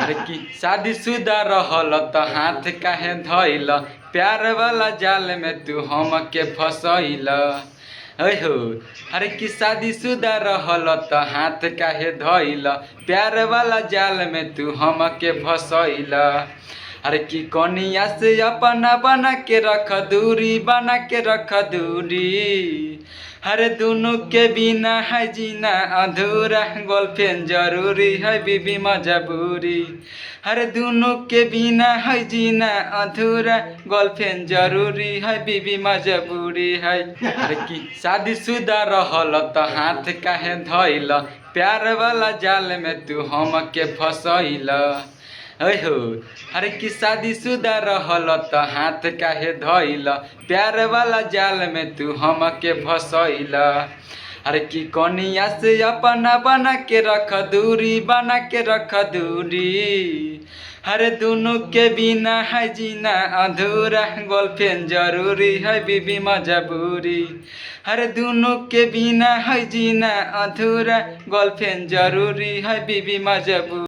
अरे कि शादीशुदा रहल त हाथ काहे धइल, प्यार वाला जाल में तू हमके फसैल। हो अरे कि शादीशुदा रहल त हाथ काहे धइल, प्यार वाला जाल में तू हमके फसैल। अरे कि कनिया से अपना बना के रख दूरी, बना के रख दूरी। अरे दोनों के बिना है जीना अधूरा, गर्लफ्रेंड जरूरी है बीबी मजबूरी। अरे दोनों के बिना है जीना अधूरा, गर्लफ्रेंड जरूरी है बीबी मजबूरी है। अरे कि शादीशुदा रहल त हाथ काहे धइल, प्यार वाला जाल में तू हमके फसैल। हो अरे कि शादीशुदा रहल त हाथ काहे धइल, प्यार वाला जाल में तू हमके फसैल। अरे कि कनिया से अपना बना के रख दूरी, बना के रख दूरी। अरे दोनों के बिना है जीना अधूरा, गर्लफ्रेंड जरूरी है बीबी मजबूरी। अरे दोनों के बिना है जीना अधूरा, गर्लफ्रेंड जरूरी है बीबी मजबूरी।